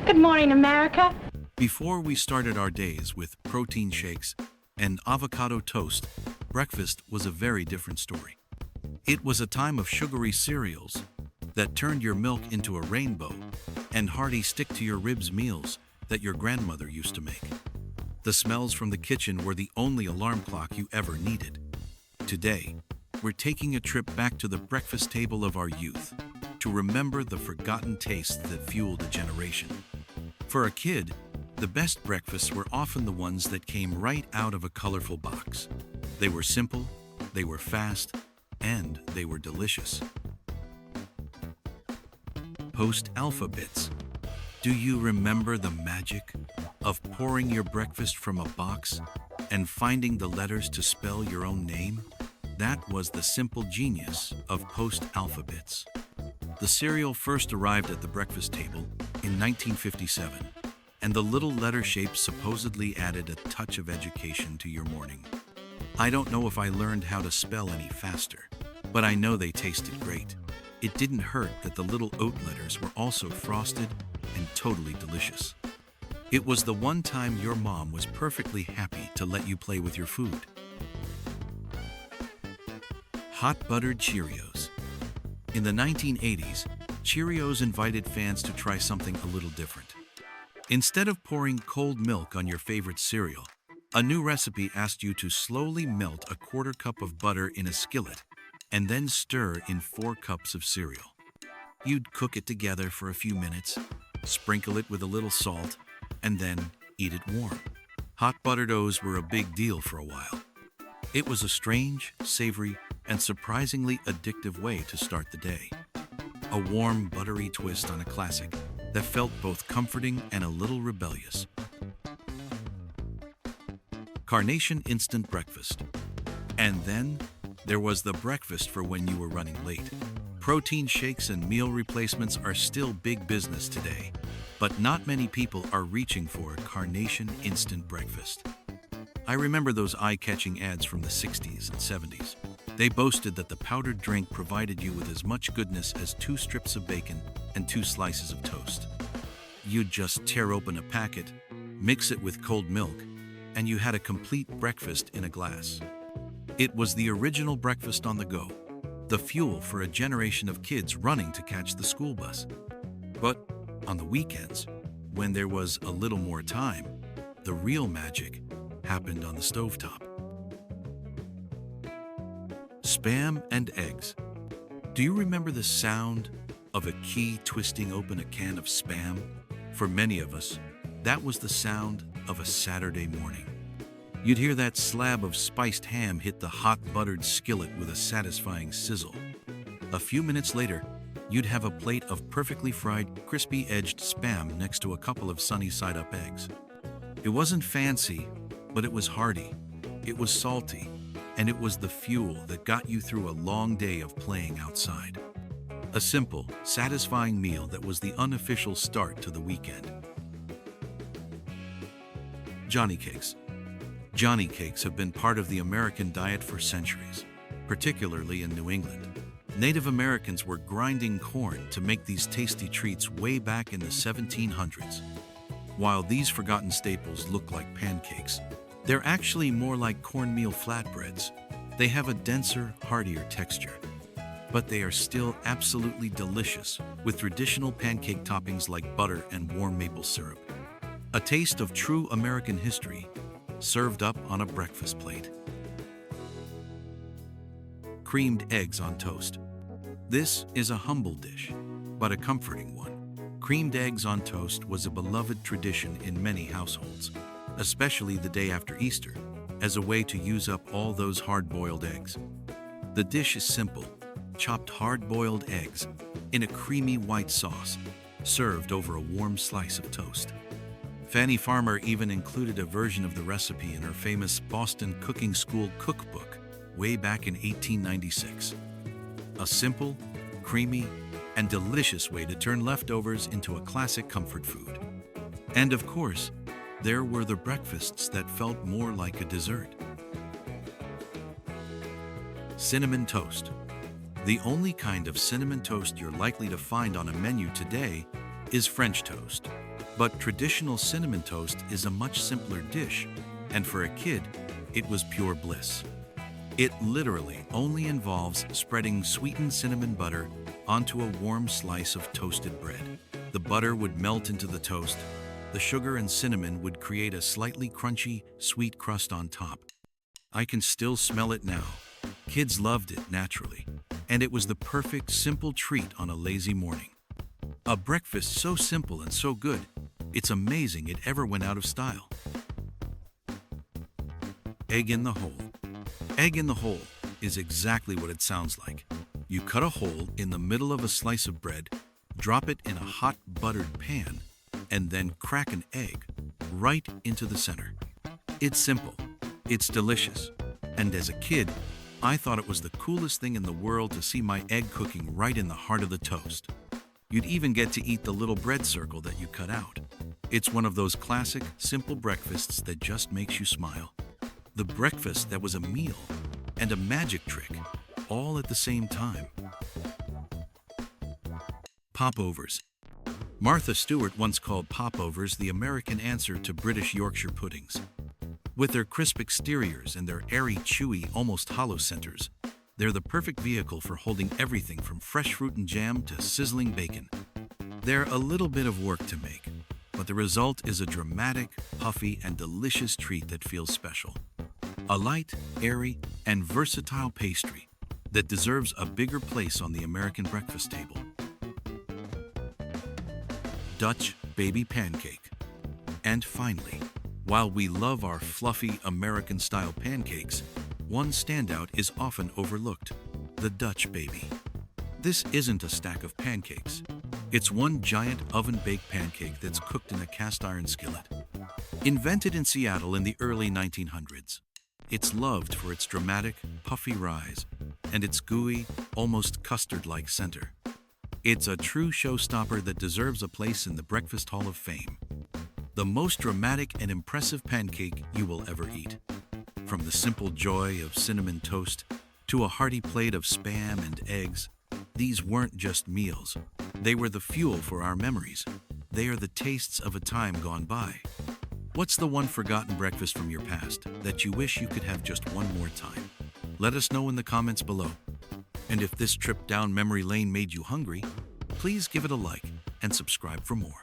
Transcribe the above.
Good morning, America. Before we started our days with protein shakes and avocado toast, breakfast was a very different story. It was a time of sugary cereals that turned your milk into a rainbow and hearty stick-to-your-ribs meals that your grandmother used to make. The smells from the kitchen were the only alarm clock you ever needed. Today, we're taking a trip back to the breakfast table of our youth to remember the forgotten tastes that fueled a generation. For a kid, the best breakfasts were often the ones that came right out of a colorful box. They were simple, they were fast, and they were delicious. Post-alpha bits. Do you remember the magic of pouring your breakfast from a box and finding the letters to spell your own name? That was the simple genius of post-alpha bits. The cereal first arrived at the breakfast table in 1957, and the little letter shapes supposedly added a touch of education to your morning. I don't know if I learned how to spell any faster, but I know they tasted great. It didn't hurt that the little oat letters were also frosted and totally delicious. It was the one time your mom was perfectly happy to let you play with your food. Hot buttered Cheerios. In the 1980s, Cheerios invited fans to try something a little different. Instead of pouring cold milk on your favorite cereal, a new recipe asked you to slowly melt a quarter cup of butter in a skillet and then stir in 4 cups of cereal. You'd cook it together for a few minutes, sprinkle it with a little salt, and then eat it warm. Hot buttered O's were a big deal for a while. It was a strange, savory, and surprisingly addictive way to start the day. A warm, buttery twist on a classic that felt both comforting and a little rebellious. Carnation Instant Breakfast. And then there was the breakfast for when you were running late. Protein shakes and meal replacements are still big business today, but not many people are reaching for a Carnation Instant Breakfast. I remember those eye-catching ads from the 60s and 70s. They boasted that the powdered drink provided you with as much goodness as 2 strips of bacon and 2 slices of toast. You'd just tear open a packet, mix it with cold milk, and you had a complete breakfast in a glass. It was the original breakfast on the go, the fuel for a generation of kids running to catch the school bus. But on the weekends, when there was a little more time, the real magic happened on the stovetop. Spam and eggs. Do you remember the sound of a key twisting open a can of Spam? For many of us, that was the sound of a Saturday morning. You'd hear that slab of spiced ham hit the hot buttered skillet with a satisfying sizzle. A few minutes later, you'd have a plate of perfectly fried, crispy-edged Spam next to a couple of sunny side-up eggs. It wasn't fancy, but it was hearty, it was salty, and it was the fuel that got you through a long day of playing outside. A simple, satisfying meal that was the unofficial start to the weekend. Johnny cakes. Johnny cakes have been part of the American diet for centuries, particularly in New England. Native Americans were grinding corn to make these tasty treats way back in the 1700s. While these forgotten staples look like pancakes, they're actually more like cornmeal flatbreads. They have a denser, heartier texture, but they are still absolutely delicious with traditional pancake toppings like butter and warm maple syrup. A taste of true American history, served up on a breakfast plate. Creamed eggs on toast. This is a humble dish, but a comforting one. Creamed eggs on toast was a beloved tradition in many households, especially the day after Easter, as a way to use up all those hard-boiled eggs. The dish is simple: chopped hard-boiled eggs in a creamy white sauce, served over a warm slice of toast. Fanny Farmer even included a version of the recipe in her famous Boston Cooking School cookbook way back in 1896. A simple, creamy, and delicious way to turn leftovers into a classic comfort food. And of course, there were the breakfasts that felt more like a dessert. Cinnamon toast. The only kind of cinnamon toast you're likely to find on a menu today is French toast. But traditional cinnamon toast is a much simpler dish, and for a kid, it was pure bliss. It literally only involves spreading sweetened cinnamon butter onto a warm slice of toasted bread. The butter would melt into the toast. The sugar and cinnamon would create a slightly crunchy, sweet crust on top. I can still smell it now. Kids loved it naturally, and it was the perfect, simple treat on a lazy morning. A breakfast so simple and so good, it's amazing it ever went out of style. Egg in the hole. Egg in the hole is exactly what it sounds like. You cut a hole in the middle of a slice of bread, drop it in a hot buttered pan, and then crack an egg right into the center. It's simple, it's delicious, and as a kid, I thought it was the coolest thing in the world to see my egg cooking right in the heart of the toast. You'd even get to eat the little bread circle that you cut out. It's one of those classic, simple breakfasts that just makes you smile. The breakfast that was a meal and a magic trick, all at the same time. Popovers. Martha Stewart once called popovers the American answer to British Yorkshire puddings. With their crisp exteriors and their airy, chewy, almost hollow centers, they're the perfect vehicle for holding everything from fresh fruit and jam to sizzling bacon. They're a little bit of work to make, but the result is a dramatic, puffy, and delicious treat that feels special. A light, airy, and versatile pastry that deserves a bigger place on the American breakfast table. Dutch baby pancake. And finally, while we love our fluffy American-style pancakes, one standout is often overlooked: the Dutch baby. This isn't a stack of pancakes. It's one giant oven-baked pancake that's cooked in a cast-iron skillet. Invented in Seattle in the early 1900s, it's loved for its dramatic, puffy rise and its gooey, almost custard-like center. It's a true showstopper that deserves a place in the Breakfast Hall of Fame. The most dramatic and impressive pancake you will ever eat. From the simple joy of cinnamon toast to a hearty plate of Spam and eggs, these weren't just meals. They were the fuel for our memories. They are the tastes of a time gone by. What's the one forgotten breakfast from your past that you wish you could have just one more time? Let us know in the comments below. And if this trip down memory lane made you hungry, please give it a like and subscribe for more.